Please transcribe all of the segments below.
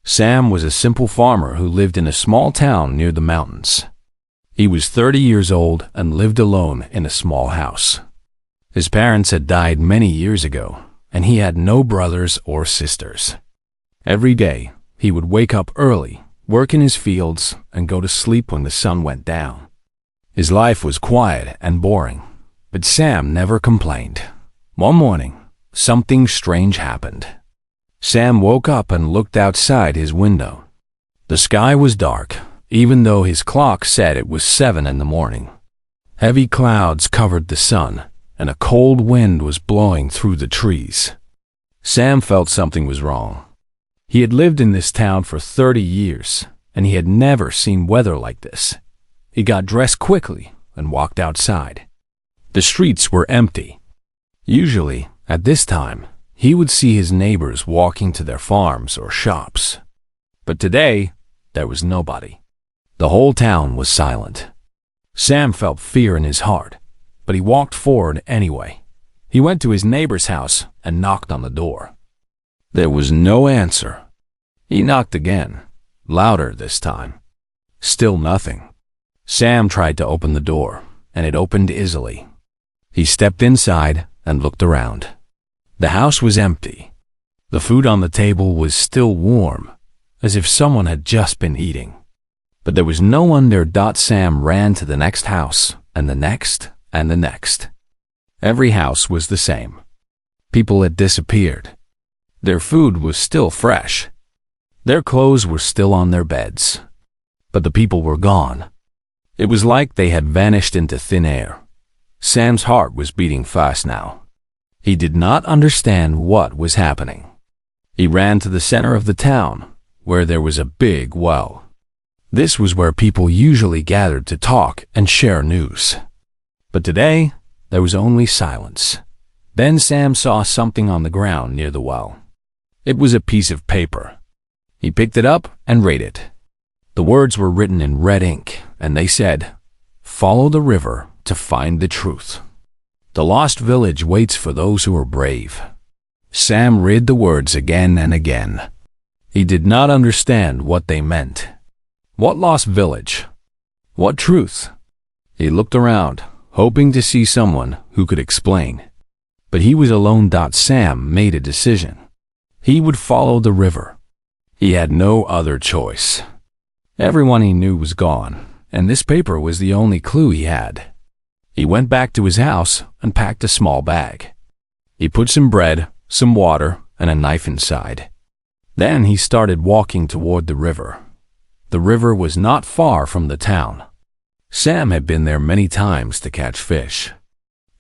Sam was a simple farmer who lived in a small town near the mountains. He was 30 years old and lived alone in a small house. His parents had died many years ago, and he had no brothers or sisters. Every day, he would wake up early, work in his fields, and go to sleep when the sun went down. His life was quiet and boring, but Sam never complained. One morning, something strange happened. Sam woke up and looked outside his window. The sky was dark, even though his clock said it was 7 in the morning. Heavy clouds covered the sun, and a cold wind was blowing through the trees. Sam felt something was wrong. He had lived in this town for 30 years, and he had never seen weather like this. He got dressed quickly and walked outside. The streets were empty. Usually, at this time, he would see his neighbors walking to their farms or shops. But today, there was nobody. The whole town was silent. Sam felt fear in his heart, but he walked forward anyway. He went to his neighbor's house and knocked on the door. There was no answer. He knocked again, louder this time. Still nothing. Sam tried to open the door, and it opened easily. He stepped inside and looked around. The house was empty. The food on the table was still warm, as if someone had just been eating. But there was no one there. Sam ran to the next house, and the next, and the next. Every house was the same. People had disappeared. Their food was still fresh. Their clothes were still on their beds. But the people were gone. It was like they had vanished into thin air. Sam's heart was beating fast now. He did not understand what was happening. He ran to the center of the town, where there was a big well. This was where people usually gathered to talk and share news. But today, there was only silence. Then Sam saw something on the ground near the well. It was a piece of paper. He picked it up and read it. The words were written in red ink, and they said, "Follow the river to find the truth. The lost village waits for those who are brave." Sam read the words again and again. He did not understand what they meant. What lost village? What truth? He looked around, hoping to see someone who could explain. But he was alone. Sam made a decision. He would follow the river. He had no other choice. Everyone he knew was gone, and this paper was the only clue he had. He went back to his house and packed a small bag. He put some bread, some water, and a knife inside. Then he started walking toward the river. The river was not far from the town. Sam had been there many times to catch fish.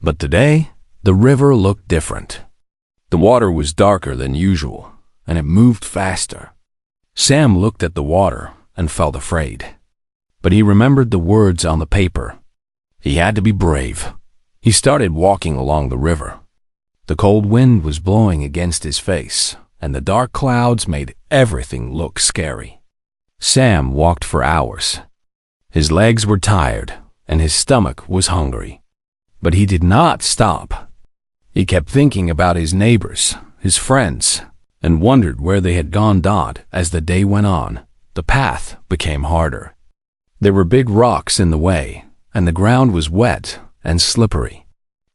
But today, the river looked different. The water was darker than usual, and it moved faster. Sam looked at the water and felt afraid. But he remembered the words on the paper. He had to be brave. He started walking along the river. The cold wind was blowing against his face, and the dark clouds made everything look scary. Sam walked for hours. His legs were tired, and his stomach was hungry. But he did not stop. He kept thinking about his neighbors, his friends, and wondered where they had gone. As the day went on, the path became harder. There were big rocks in the way, and the ground was wet and slippery.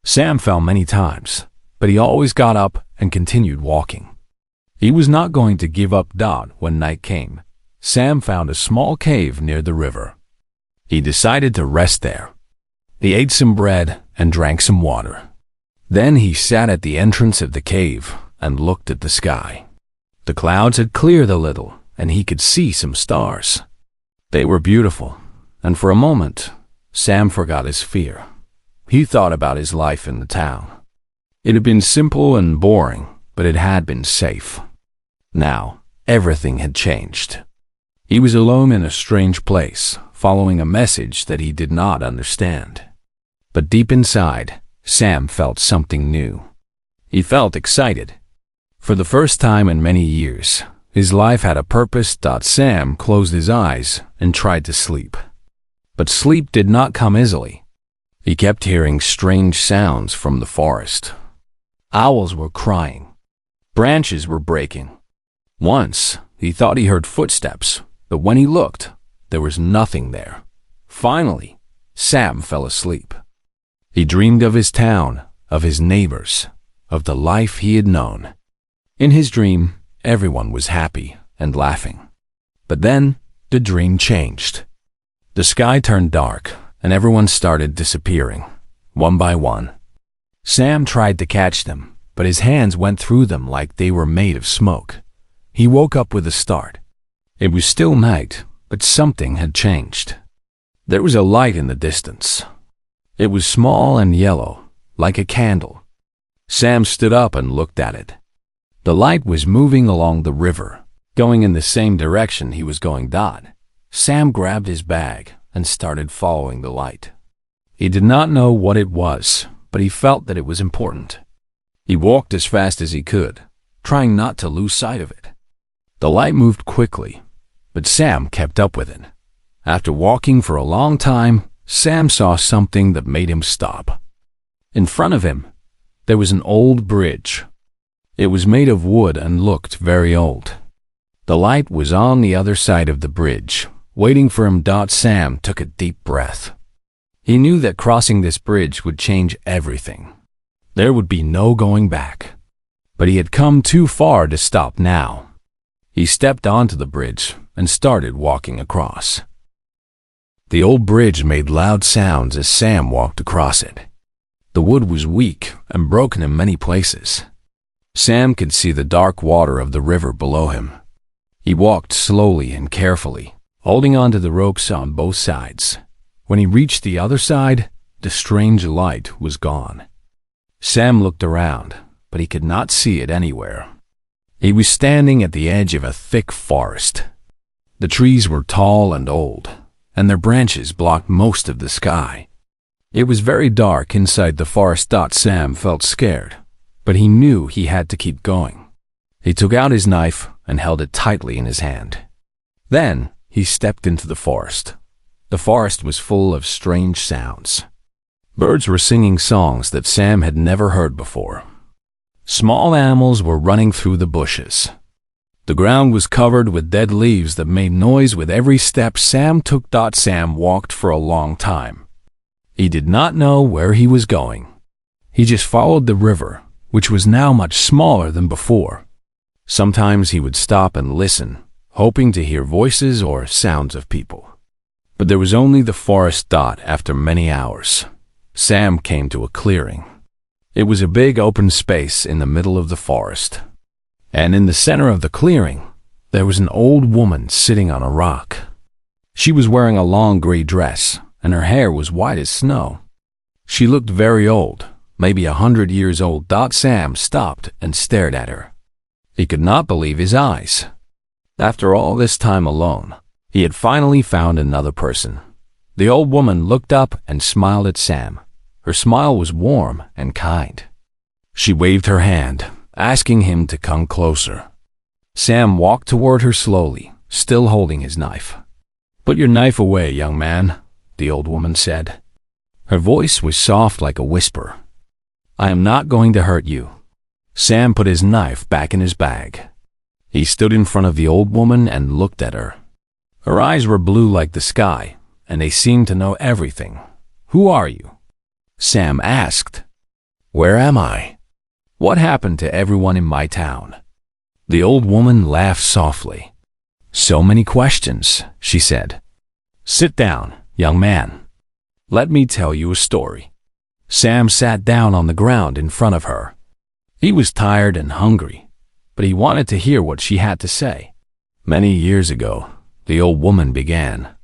Sam fell many times, but he always got up and continued walking. He was not going to give up. When night came, Sam found a small cave near the river. He decided to rest there. He ate some bread and drank some water. Then he sat at the entrance of the cave and looked at the sky. The clouds had cleared a little, and he could see some stars. They were beautiful, and for a moment, Sam forgot his fear. He thought about his life in the town. It had been simple and boring, but it had been safe. Now, everything had changed. He was alone in a strange place, following a message that he did not understand. But deep inside, Sam felt something new. He felt excited. For the first time in many years, his life had a purpose. Sam closed his eyes and tried to sleep. But sleep did not come easily. He kept hearing strange sounds from the forest. Owls were crying. Branches were breaking. Once, He thought he heard footsteps, but when he looked, there was nothing there. Finally, Sam fell asleep. He dreamed of his town, of his neighbors, of the life he had known. In his dream, everyone was happy and laughing. But then, the dream changed. The sky turned dark, and everyone started disappearing, one by one. Sam tried to catch them, but his hands went through them like they were made of smoke. He woke up with a start. It was still night, but something had changed. There was a light in the distance. It was small and yellow, like a candle. Sam stood up and looked at it. The light was moving along the river, going in the same direction he was going. Sam grabbed his bag and started following the light. He did not know what it was, but he felt that it was important. He walked as fast as he could, trying not to lose sight of it. The light moved quickly, but Sam kept up with it. After walking for a long time, Sam saw something that made him stop. In front of him, there was an old bridge. It was made of wood and looked very old. The light was on the other side of the bridge, waiting for him. Sam took a deep breath. He knew that crossing this bridge would change everything. There would be no going back. But he had come too far to stop now. He stepped onto the bridge and started walking across. The old bridge made loud sounds as Sam walked across it. The wood was weak and broken in many places. Sam could see the dark water of the river below him. He walked slowly and carefully, holding onto the ropes on both sides. When he reached the other side, the strange light was gone. Sam looked around, but he could not see it anywhere. He was standing at the edge of a thick forest. The trees were tall and old, and their branches blocked most of the sky. It was very dark inside the forest. Sam felt scared, but he knew he had to keep going. He took out his knife and held it tightly in his hand. Then he stepped into the forest. The forest was full of strange sounds. Birds were singing songs that Sam had never heard before. Small animals were running through the bushes. The ground was covered with dead leaves that made noise with every step Sam took. Sam walked for a long time. He did not know where he was going. He just followed the river, which was now much smaller than before. Sometimes he would stop and listen, hoping to hear voices or sounds of people. But there was only the forest. After many hours, Sam came to a clearing. It was a big open space in the middle of the forest. And in the center of the clearing, there was an old woman sitting on a rock. She was wearing a long gray dress, and her hair was white as snow. She looked very old, maybe 100 years old. Sam stopped and stared at her. He could not believe his eyes. After all this time alone, he had finally found another person. The old woman looked up and smiled at Sam. Her smile was warm and kind. She waved her hand, asking him to come closer. Sam walked toward her slowly, still holding his knife. "Put your knife away, young man," the old woman said. Her voice was soft like a whisper. "I am not going to hurt you." Sam put his knife back in his bag. He stood in front of the old woman and looked at her. Her eyes were blue like the sky, and they seemed to know everything. "Who are you?" Sam asked. "Where am I? What happened to everyone in my town?" The old woman laughed softly. "So many questions," she said. "Sit down, young man. Let me tell you a story." Sam sat down on the ground in front of her. He was tired and hungry, but he wanted to hear what she had to say. "Many years ago," the old woman began,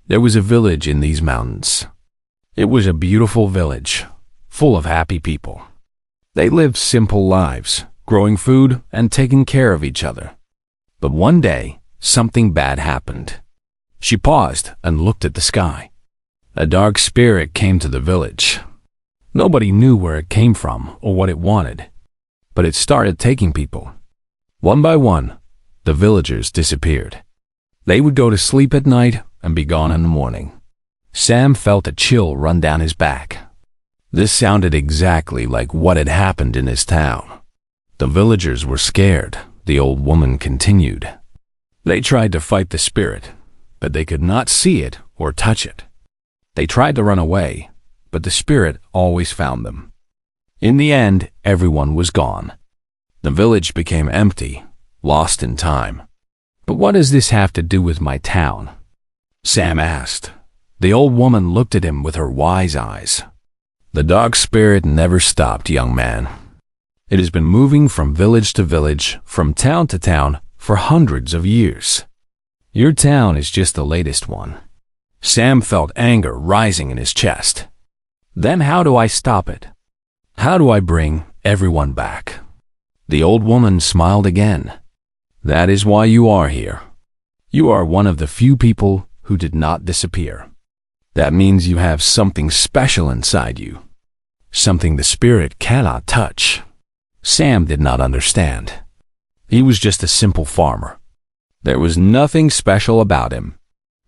"there was a village in these mountains. It was a beautiful village, full of happy people. They lived simple lives, growing food and taking care of each other. But one day, something bad happened." She paused and looked at the sky. A dark spirit came to the village. Nobody knew where it came from or what it wanted, but it started taking people. One by one, the villagers disappeared. They would go to sleep at night and be gone in the morning. Sam felt a chill run down his back. This sounded exactly like what had happened in his town. The villagers were scared, the old woman continued. They tried to fight the spirit, but they could not see it or touch it. They tried to run away, but the spirit always found them. In the end, everyone was gone. The village became empty, lost in time. But what does this have to do with my town? Sam asked. The old woman looked at him with her wise eyes. The dark spirit never stopped, young man. It has been moving from village to village, from town to town, for hundreds of years. Your town is just the latest one. Sam felt anger rising in his chest. Then how do I stop it? How do I bring everyone back? The old woman smiled again. That is why you are here. You are one of the few people who did not disappear. That means you have something special inside you. Something the spirit cannot touch. Sam did not understand. He was just a simple farmer. There was nothing special about him.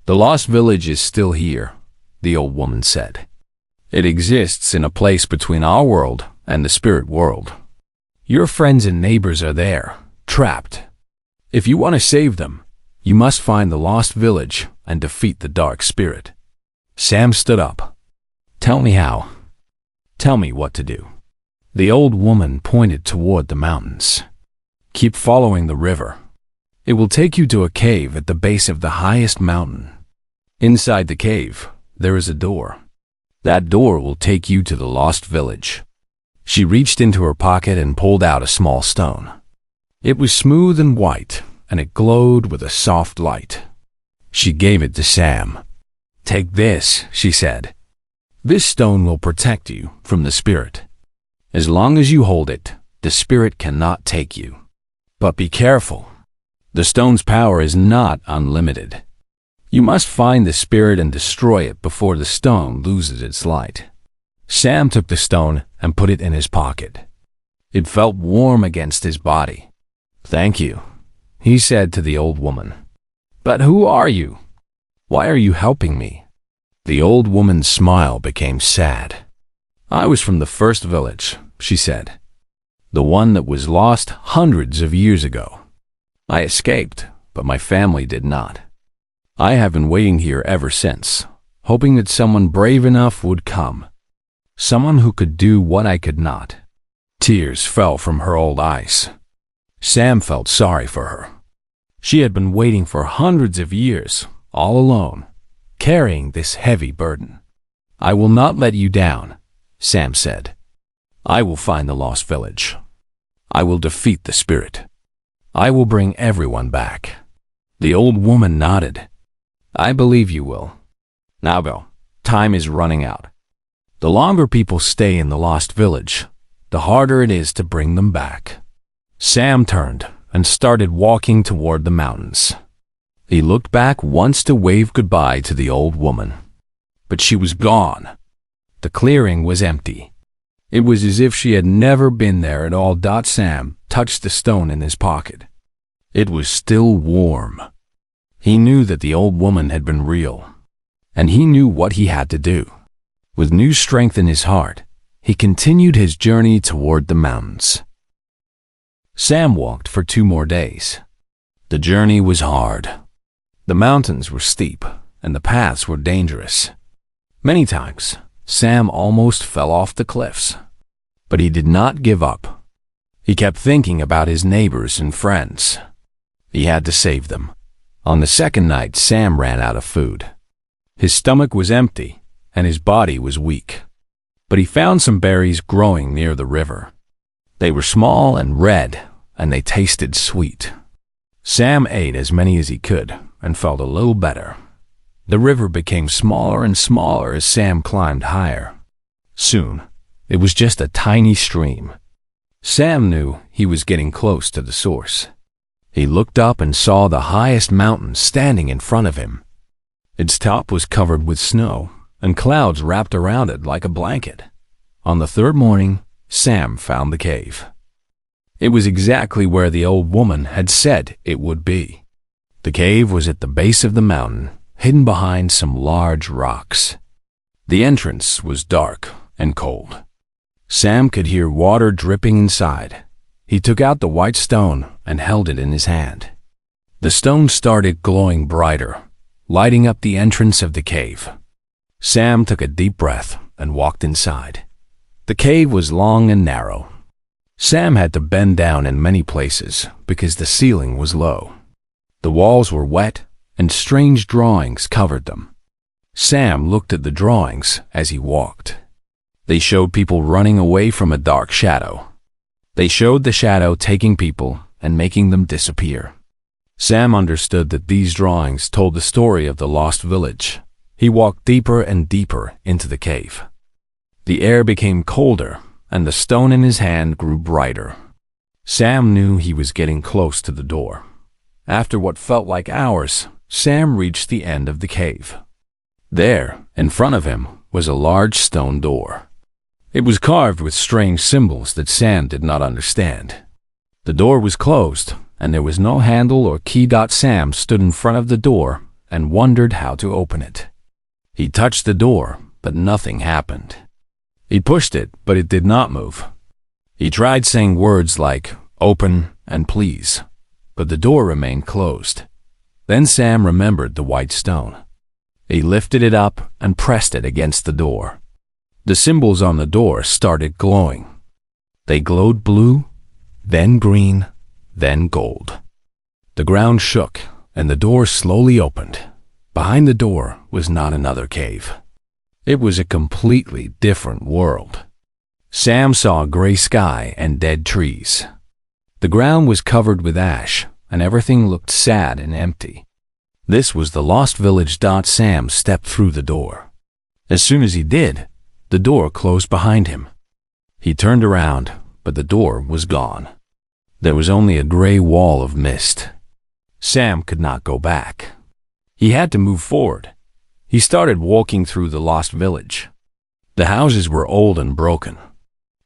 The lost village is still here, the old woman said. It exists in a place between our world and the spirit world. Your friends and neighbors are there, trapped. If you want to save them, you must find the lost village and defeat the dark spirit. Sam stood up. Tell me how. Tell me what to do. The old woman pointed toward the mountains. Keep following the river. It will take you to a cave at the base of the highest mountain. Inside the cave, there is a door. That door will take you to the lost village. She reached into her pocket and pulled out a small stone. It was smooth and white, and it glowed with a soft light. She gave it to Sam. Take this, she said. This stone will protect you from the spirit. As long as you hold it, the spirit cannot take you. But be careful. The stone's power is not unlimited. You must find the spirit and destroy it before the stone loses its light. Sam took the stone and put it in his pocket. It felt warm against his body. Thank you, he said to the old woman. But who are you? Why are you helping me? The old woman's smile became sad. I was from the first village, she said. The one that was lost hundreds of years ago. I escaped, but my family did not. I have been waiting here ever since, hoping that someone brave enough would come. Someone who could do what I could not. Tears fell from her old eyes. Sam felt sorry for her. She had been waiting for hundreds of years, all alone, carrying this heavy burden. I will not let you down, Sam said. I will find the lost village. I will defeat the spirit. I will bring everyone back. The old woman nodded. I believe you will. Now go. Time is running out. The longer people stay in the lost village, the harder it is to bring them back. Sam turned and started walking toward the mountains. He looked back once to wave goodbye to the old woman. But she was gone. The clearing was empty. It was as if she had never been there at all. Sam touched the stone in his pocket. It was still warm. He knew that the old woman had been real, and he knew what he had to do. With new strength in his heart, he continued his journey toward the mountains. Sam walked for 2 more days. The journey was hard. The mountains were steep, and the paths were dangerous. Many times, Sam almost fell off the cliffs. But he did not give up. He kept thinking about his neighbors and friends. He had to save them. On the second night, Sam ran out of food. His stomach was empty, and his body was weak. But he found some berries growing near the river. They were small and red, and they tasted sweet. Sam ate as many as he could and felt a little better. The river became smaller and smaller as Sam climbed higher. Soon, it was just a tiny stream. Sam knew he was getting close to the source. He looked up and saw the highest mountain standing in front of him. Its top was covered with snow, and clouds wrapped around it like a blanket. On the 3rd morning, Sam found the cave. It was exactly where the old woman had said it would be. The cave was at the base of the mountain, hidden behind some large rocks. The entrance was dark and cold. Sam could hear water dripping inside. He took out the white stone and held it in his hand. The stone started glowing brighter, lighting up the entrance of the cave. Sam took a deep breath and walked inside. The cave was long and narrow. Sam had to bend down in many places because the ceiling was low. The walls were wet and strange drawings covered them. Sam looked at the drawings as he walked. They showed people running away from a dark shadow. They showed the shadow taking people and making them disappear. Sam understood that these drawings told the story of the lost village. He walked deeper and deeper into the cave. The air became colder, and the stone in his hand grew brighter. Sam knew he was getting close to the door. After what felt like hours, Sam reached the end of the cave. There, in front of him, was a large stone door. It was carved with strange symbols that Sam did not understand. The door was closed, and there was no handle or key. Sam stood in front of the door and wondered how to open it. He touched the door, but nothing happened. He pushed it, but it did not move. He tried saying words like "open" and "please," but the door remained closed. Then Sam remembered the white stone. He lifted it up and pressed it against the door. The symbols on the door started glowing. They glowed blue, then green, then gold. The ground shook, and the door slowly opened. Behind the door was not another cave. It was a completely different world. Sam saw a gray sky and dead trees. The ground was covered with ash, and everything looked sad and empty. This was the lost village. Sam stepped through the door. As soon as he did, the door closed behind him. He turned around, but the door was gone. There was only a gray wall of mist. Sam could not go back. He had to move forward. He started walking through the lost village. The houses were old and broken.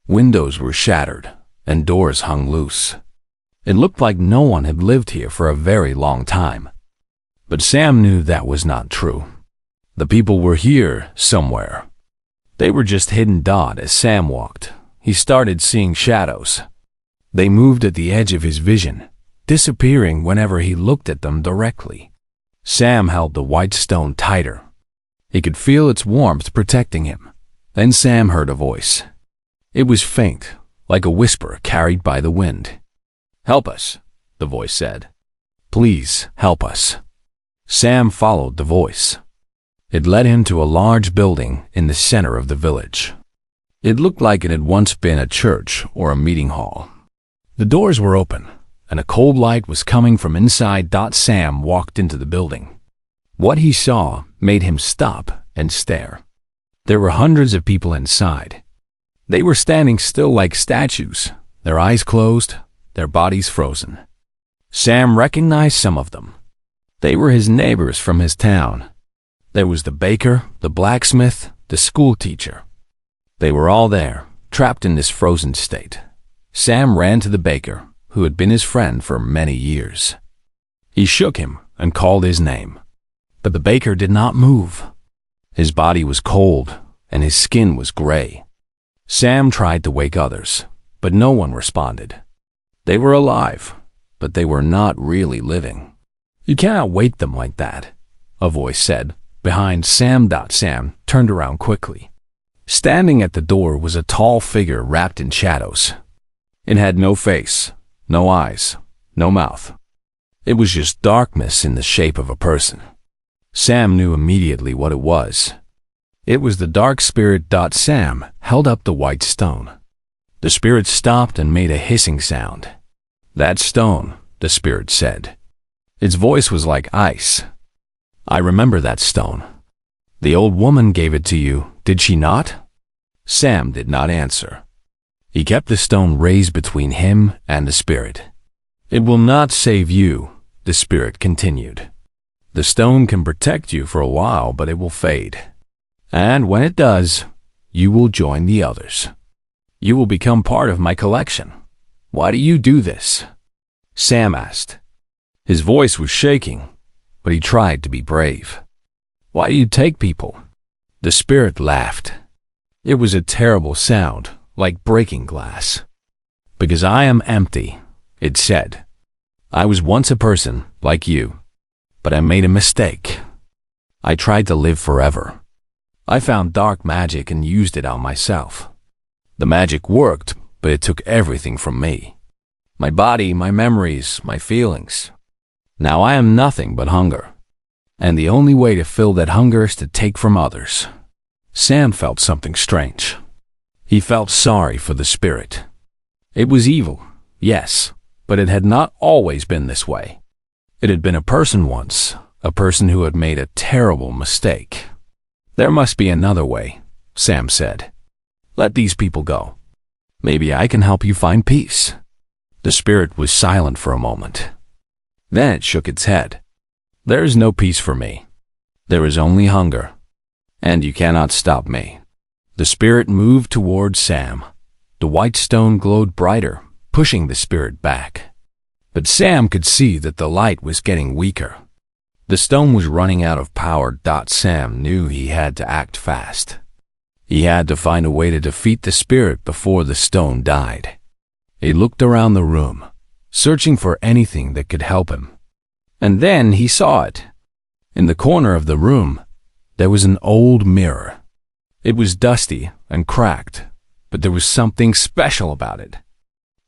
Windows were shattered, and doors hung loose. It looked like no one had lived here for a very long time. But Sam knew that was not true. The people were here somewhere. They were just hidden. As Sam walked, he started seeing shadows. They moved at the edge of his vision, disappearing whenever he looked at them directly. Sam held the white stone tighter. He could feel its warmth protecting him. Then Sam heard a voice. It was faint, like a whisper carried by the wind. "Help us," the voice said. "Please help us." Sam followed the voice. It led him to a large building in the center of the village. It looked like it had once been a church or a meeting hall. The doors were open, and a cold light was coming from inside. Sam walked into the building. What he saw made him stop and stare. There were hundreds of people inside. They were standing still like statues, their eyes closed, their bodies frozen. Sam recognized some of them. They were his neighbors from his town. There was the baker, the blacksmith, the school teacher. They were all there, trapped in this frozen state. Sam ran to the baker, who had been his friend for many years. He shook him and called his name. But the baker did not move. His body was cold, and his skin was gray. Sam tried to wake others, but no one responded. They were alive, but they were not really living. "You cannot wake them like that," a voice said, behind Sam. Sam turned around quickly. Standing at the door was a tall figure wrapped in shadows. It had no face, no eyes, no mouth. It was just darkness in the shape of a person. Sam knew immediately what it was. It was the dark spirit. Sam held up the white stone. The spirit stopped and made a hissing sound. "That stone," the spirit said. Its voice was like ice. "I remember that stone. The old woman gave it to you, did she not?" Sam did not answer. He kept the stone raised between him and the spirit. "It will not save you," the spirit continued. "The stone can protect you for a while, but it will fade. And when it does, you will join the others. You will become part of my collection. Why do you do this?" Sam asked. His voice was shaking, but he tried to be brave. "Why do you take people?" The spirit laughed. It was a terrible sound, like breaking glass. "Because I am empty," it said. "I was once a person like you. But I made a mistake. I tried to live forever. I found dark magic and used it on myself. The magic worked, but it took everything from me. My body, my memories, my feelings. Now I am nothing but hunger. And the only way to fill that hunger is to take from others. Sam felt something strange. He felt sorry for the spirit. It was evil, yes, but it had not always been this way. It had been a person once, a person who had made a terrible mistake. There must be another way, Sam said. Let these people go. Maybe I can help you find peace. The spirit was silent for a moment. Then it shook its head. There is no peace for me. There is only hunger. And you cannot stop me. The spirit moved towards Sam. The white stone glowed brighter, pushing the spirit back. But Sam could see that the light was getting weaker. The stone was running out of power. Sam knew he had to act fast. He had to find a way to defeat the spirit before the stone died. He looked around the room, searching for anything that could help him. And then he saw it. In the corner of the room, there was an old mirror. It was dusty and cracked, but there was something special about it.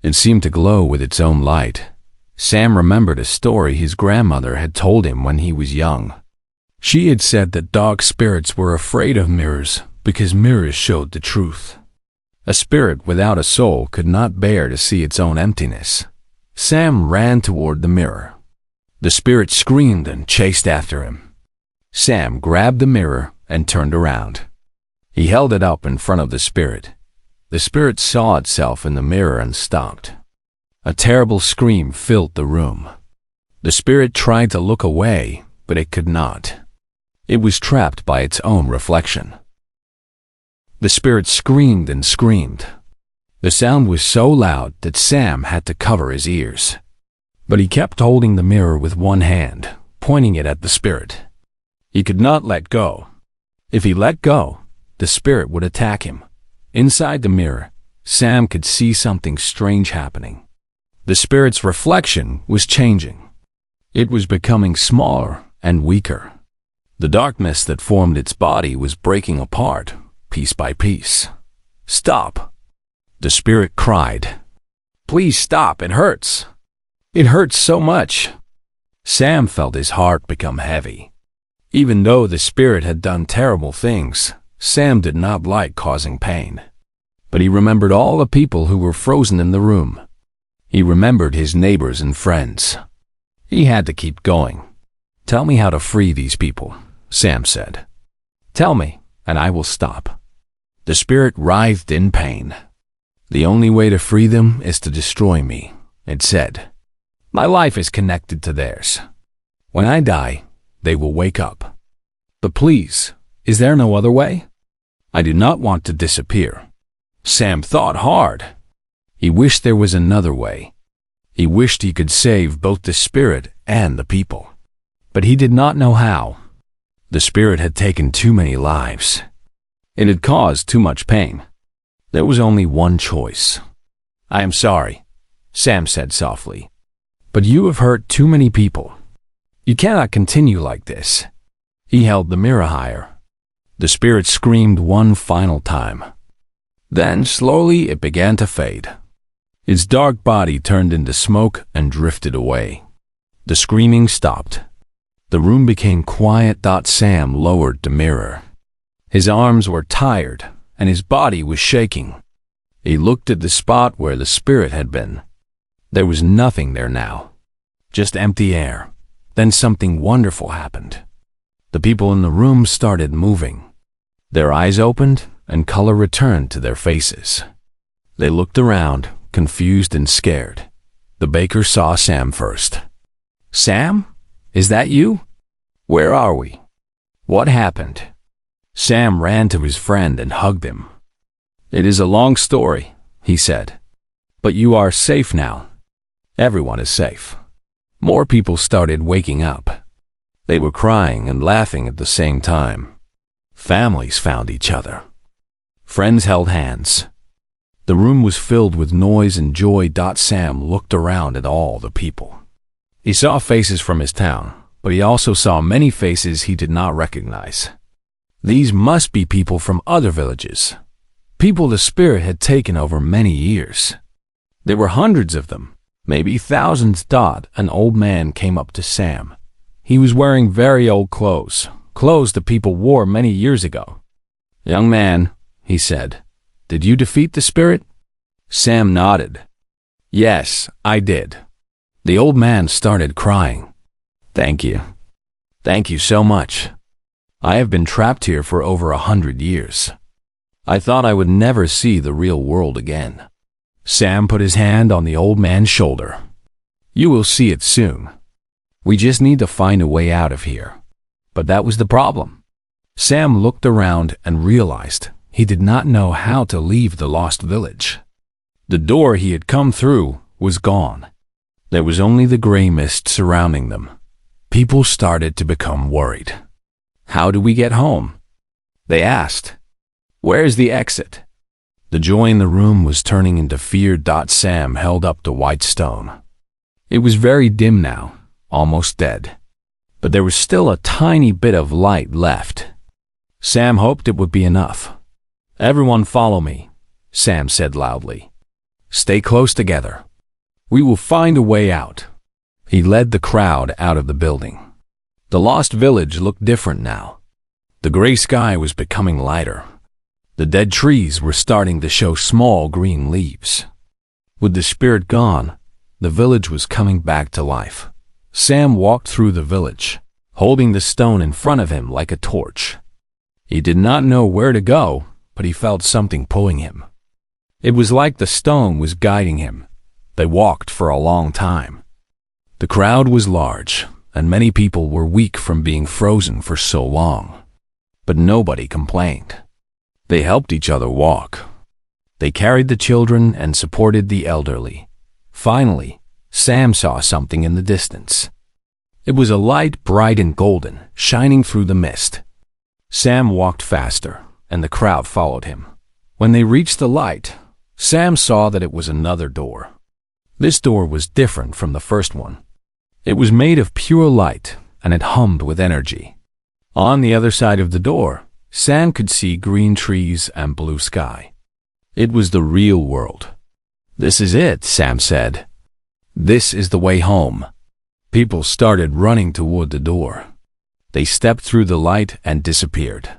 It seemed to glow with its own light. Sam remembered a story his grandmother had told him when he was young. She had said that dark spirits were afraid of mirrors because mirrors showed the truth. A spirit without a soul could not bear to see its own emptiness. Sam ran toward the mirror. The spirit screamed and chased after him. Sam grabbed the mirror and turned around. He held it up in front of the spirit. The spirit saw itself in the mirror and stopped. A terrible scream filled the room. The spirit tried to look away, but it could not. It was trapped by its own reflection. The spirit screamed and screamed. The sound was so loud that Sam had to cover his ears. But he kept holding the mirror with one hand, pointing it at the spirit. He could not let go. If he let go, the spirit would attack him. Inside the mirror, Sam could see something strange happening. The spirit's reflection was changing. It was becoming smaller and weaker. The darkness that formed its body was breaking apart, piece by piece. Stop! The spirit cried. Please stop, it hurts. It hurts so much. Sam felt his heart become heavy. Even though the spirit had done terrible things, Sam did not like causing pain. But he remembered all the people who were frozen in the room. He remembered his neighbors and friends. He had to keep going. Tell me how to free these people, Sam said. Tell me, and I will stop. The spirit writhed in pain. The only way to free them is to destroy me, it said. My life is connected to theirs. When I die, they will wake up. But please, is there no other way? I do not want to disappear. Sam thought hard. He wished there was another way. He wished he could save both the spirit and the people. But he did not know how. The spirit had taken too many lives. It had caused too much pain. There was only one choice. I am sorry, Sam said softly. But you have hurt too many people. You cannot continue like this. He held the mirror higher. The spirit screamed one final time. Then, slowly, it began to fade. Its dark body turned into smoke and drifted away. The screaming stopped. The room became quiet. Sam lowered the mirror. His arms were tired, and his body was shaking. He looked at the spot where the spirit had been. There was nothing there now, just empty air. Then something wonderful happened. The people in the room started moving. Their eyes opened, and color returned to their faces. They looked around, confused and scared. The baker saw Sam first. Sam? Is that you? Where are we? What happened? Sam ran to his friend and hugged him. It is a long story, he said. But you are safe now. Everyone is safe. More people started waking up. They were crying and laughing at the same time. Families found each other. Friends held hands. The room was filled with noise and joy. Sam looked around at all the people. He saw faces from his town, but he also saw many faces he did not recognize. These must be people from other villages, people the spirit had taken over many years. There were hundreds of them, maybe thousands. An old man came up to Sam. He was wearing very old clothes the people wore many years ago. "Young man," he said, "did you defeat the spirit?" Sam nodded. "Yes, I did." The old man started crying. "Thank you. Thank you so much. I have been trapped here for over 100 years. I thought I would never see the real world again." Sam put his hand on the old man's shoulder. "You will see it soon. We just need to find a way out of here." But that was the problem. Sam looked around and realized he did not know how to leave the lost village. The door he had come through was gone. There was only the gray mist surrounding them. People started to become worried. "How do we get home?" they asked. "Where's the exit?" The joy in the room was turning into fear. Sam held up the white stone. It was very dim now, almost dead. But there was still a tiny bit of light left. Sam hoped it would be enough. "Everyone follow me," Sam said loudly. "Stay close together. We will find a way out." He led the crowd out of the building. The lost village looked different now. The gray sky was becoming lighter. The dead trees were starting to show small green leaves. With the spirit gone, the village was coming back to life. Sam walked through the village, holding the stone in front of him like a torch. He did not know where to go, but he felt something pulling him. It was like the stone was guiding him. They walked for a long time. The crowd was large, and many people were weak from being frozen for so long. But nobody complained. They helped each other walk. They carried the children and supported the elderly. Finally, Sam saw something in the distance. It was a light, bright and golden, shining through the mist. Sam walked faster, and the crowd followed him. When they reached the light, Sam saw that it was another door. This door was different from the first one. It was made of pure light, and it hummed with energy. On the other side of the door, Sam could see green trees and blue sky. It was the real world. "This is it," Sam said. "This is the way home." People started running toward the door. They stepped through the light and disappeared.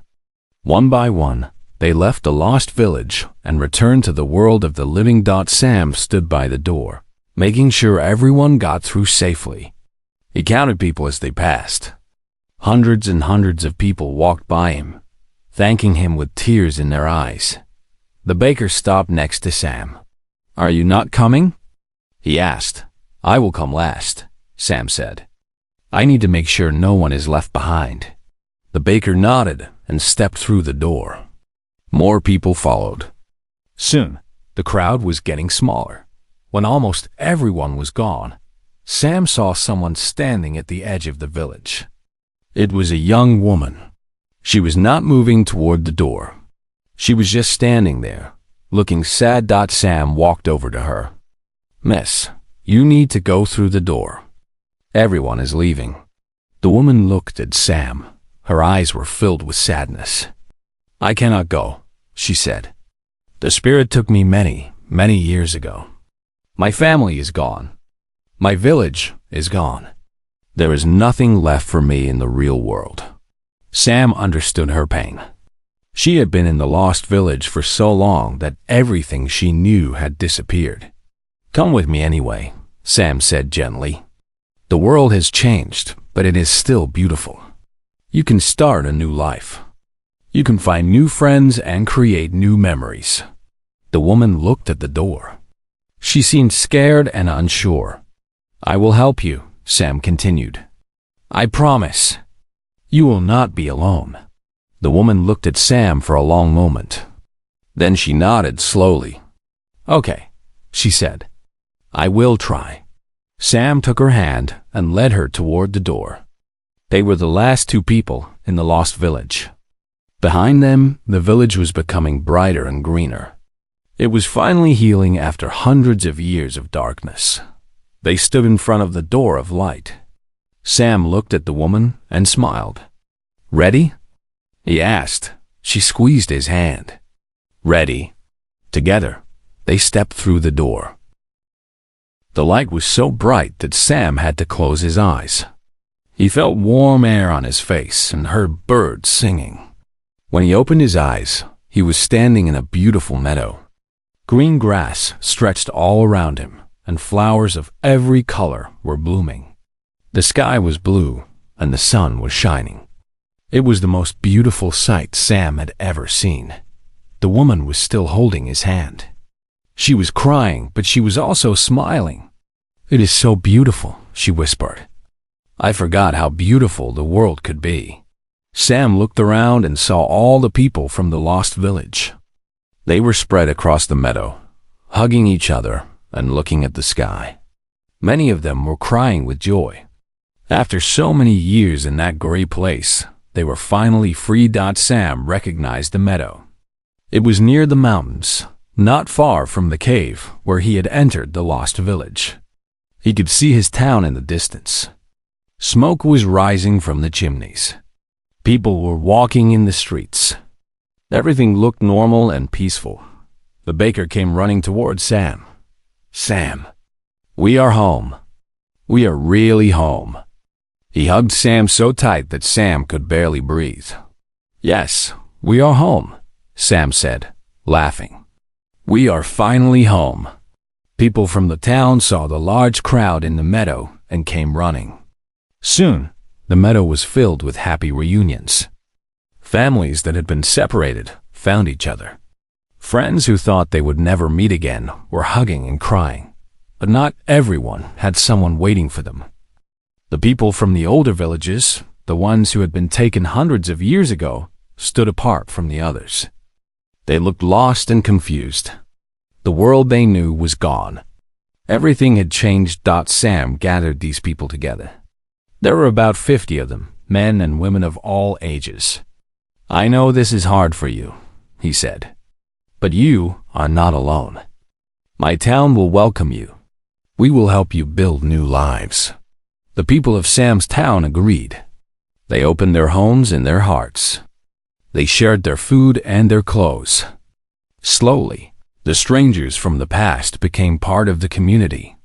One by one, they left the lost village and returned to the world of the living. Sam stood by the door, making sure everyone got through safely. He counted people as they passed. Hundreds and hundreds of people walked by him, thanking him with tears in their eyes. The baker stopped next to Sam. "Are you not coming?" he asked. "I will come last," Sam said. "I need to make sure no one is left behind." The baker nodded and stepped through the door. More people followed. Soon, the crowd was getting smaller. When almost everyone was gone, Sam saw someone standing at the edge of the village. It was a young woman. She was not moving toward the door. She was just standing there, looking sad. Sam walked over to her. "Miss, you need to go through the door. Everyone is leaving." The woman looked at Sam. Her eyes were filled with sadness. "I cannot go," she said. "The spirit took me many, many years ago. My family is gone. My village is gone. There is nothing left for me in the real world." Sam understood her pain. She had been in the lost village for so long that everything she knew had disappeared. "Come with me anyway," Sam said gently. "The world has changed, but it is still beautiful. You can start a new life. You can find new friends and create new memories." The woman looked at the door. She seemed scared and unsure. "I will help you," Sam continued. "I promise. You will not be alone." The woman looked at Sam for a long moment. Then she nodded slowly. "Okay," she said. "I will try." Sam took her hand and led her toward the door. They were the last two people in the lost village. Behind them, the village was becoming brighter and greener. It was finally healing after hundreds of years of darkness. They stood in front of the door of light. Sam looked at the woman and smiled. "Ready?" he asked. She squeezed his hand. "Ready." Together, they stepped through the door. The light was so bright that Sam had to close his eyes. He felt warm air on his face and heard birds singing. When he opened his eyes, he was standing in a beautiful meadow. Green grass stretched all around him, and flowers of every color were blooming. The sky was blue, and the sun was shining. It was the most beautiful sight Sam had ever seen. The woman was still holding his hand. She was crying, but she was also smiling. "It is so beautiful," she whispered. "I forgot how beautiful the world could be." Sam looked around and saw all the people from the lost village. They were spread across the meadow, hugging each other and looking at the sky. Many of them were crying with joy. After so many years in that gray place, they were finally free. Sam recognized the meadow. It was near the mountains, not far from the cave where he had entered the lost village. He could see his town in the distance. Smoke was rising from the chimneys. People were walking in the streets. Everything looked normal and peaceful. The baker came running toward Sam. "Sam, we are home. We are really home." He hugged Sam so tight that Sam could barely breathe. "Yes, we are home," Sam said, laughing. "We are finally home." People from the town saw the large crowd in the meadow and came running. Soon, the meadow was filled with happy reunions. Families that had been separated found each other. Friends who thought they would never meet again were hugging and crying, but not everyone had someone waiting for them. The people from the older villages, the ones who had been taken hundreds of years ago, stood apart from the others. They looked lost and confused. The world they knew was gone. Everything had changed. Sam gathered these people together. There were about 50 of them, men and women of all ages. "I know this is hard for you," he said, "but you are not alone. My town will welcome you. We will help you build new lives." The people of Sam's town agreed. They opened their homes and their hearts. They shared their food and their clothes. Slowly, the strangers from the past became part of the community.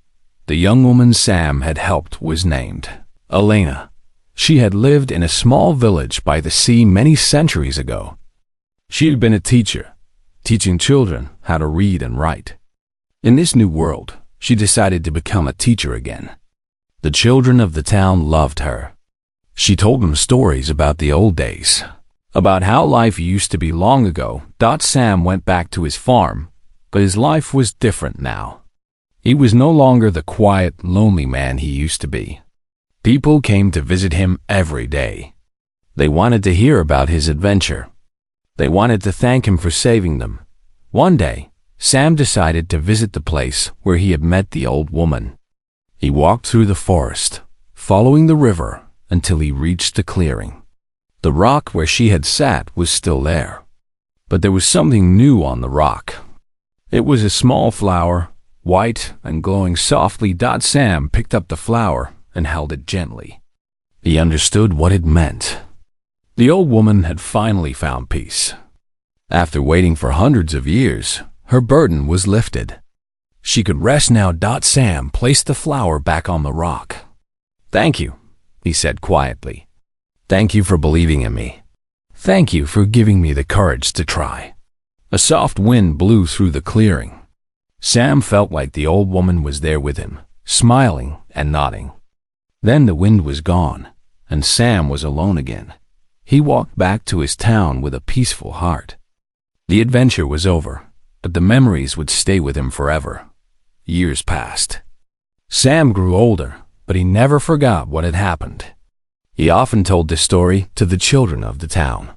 The young woman Sam had helped was named Elena. She had lived in a small village by the sea many centuries ago. She had been a teacher, teaching children how to read and write. In this new world, she decided to become a teacher again. The children of the town loved her. She told them stories about the old days, about how life used to be long ago. Sam went back to his farm, but his life was different now. He was no longer the quiet, lonely man he used to be. People came to visit him every day. They wanted to hear about his adventure. They wanted to thank him for saving them. One day, Sam decided to visit the place where he had met the old woman. He walked through the forest, following the river until he reached the clearing. The rock where she had sat was still there, but there was something new on the rock. It was a small flower, white and glowing softly. Sam picked up the flower and held it gently. He understood what it meant. The old woman had finally found peace. After waiting for hundreds of years, her burden was lifted. She could rest now. Sam placed the flower back on the rock. "Thank you," he said quietly. "Thank you for believing in me. Thank you for giving me the courage to try." A soft wind blew through the clearing. Sam felt like the old woman was there with him, smiling and nodding. Then the wind was gone, and Sam was alone again. He walked back to his town with a peaceful heart. The adventure was over, but the memories would stay with him forever. Years passed. Sam grew older, but he never forgot what had happened. He often told this story to the children of the town.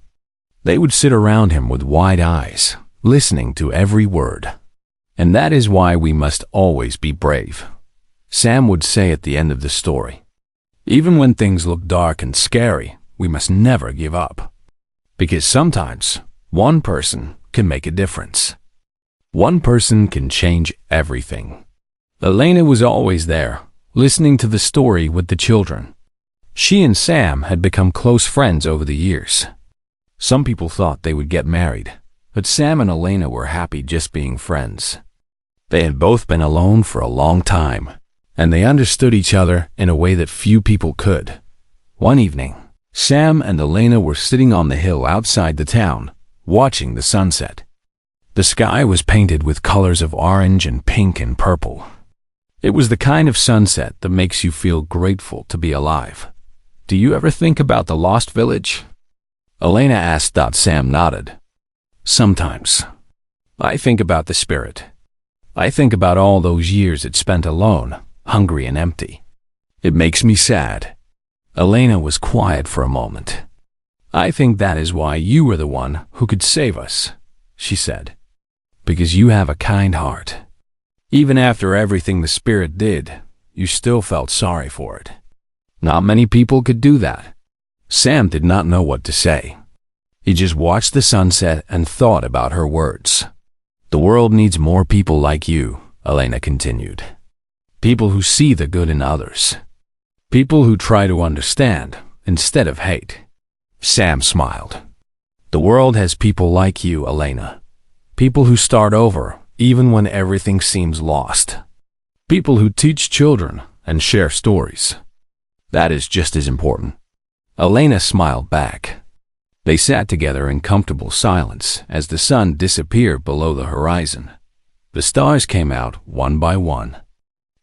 They would sit around him with wide eyes, listening to every word. "And that is why we must always be brave," Sam would say at the end of the story. "Even when things look dark and scary, we must never give up. Because sometimes, one person can make a difference. One person can change everything." Elena was always there, listening to the story with the children. She and Sam had become close friends over the years. Some people thought they would get married, but Sam and Elena were happy just being friends. They had both been alone for a long time, and they understood each other in a way that few people could. One evening, Sam and Elena were sitting on the hill outside the town, watching the sunset. The sky was painted with colors of orange and pink and purple. It was the kind of sunset that makes you feel grateful to be alive. Do you ever think about the lost village? Elena asked. Sam nodded. Sometimes. I think about the spirit. I think about all those years it spent alone, hungry and empty. It makes me sad. Elena was quiet for a moment. I think that is why you were the one who could save us, she said. Because you have a kind heart. Even after everything the spirit did, you still felt sorry for it. Not many people could do that. Sam did not know what to say. He just watched the sunset and thought about her words. The world needs more people like you, Elena continued. People who see the good in others. People who try to understand instead of hate. Sam smiled. The world has people like you, Elena. People who start over even when everything seems lost. People who teach children and share stories. That is just as important. Elena smiled back. They sat together in comfortable silence as the sun disappeared below the horizon. The stars came out one by one.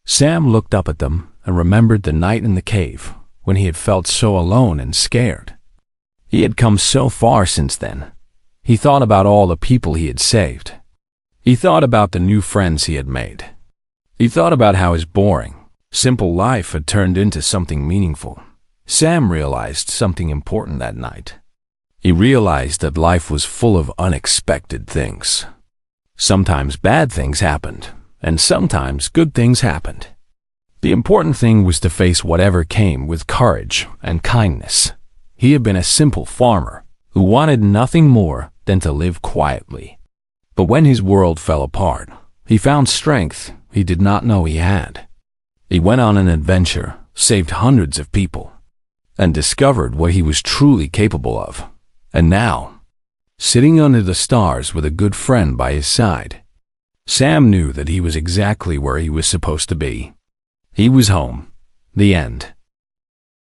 Sam looked up at them and remembered the night in the cave when he had felt so alone and scared. He had come so far since then. He thought about all the people he had saved. He thought about the new friends he had made. He thought about how his boring, simple life had turned into something meaningful. Sam realized something important that night. He realized that life was full of unexpected things. Sometimes bad things happened, and sometimes good things happened. The important thing was to face whatever came with courage and kindness. He had been a simple farmer who wanted nothing more than to live quietly. But when his world fell apart, he found strength he did not know he had. He went on an adventure, saved hundreds of people, and discovered what he was truly capable of. And now, sitting under the stars with a good friend by his side, Sam knew that he was exactly where he was supposed to be. He was home. The end.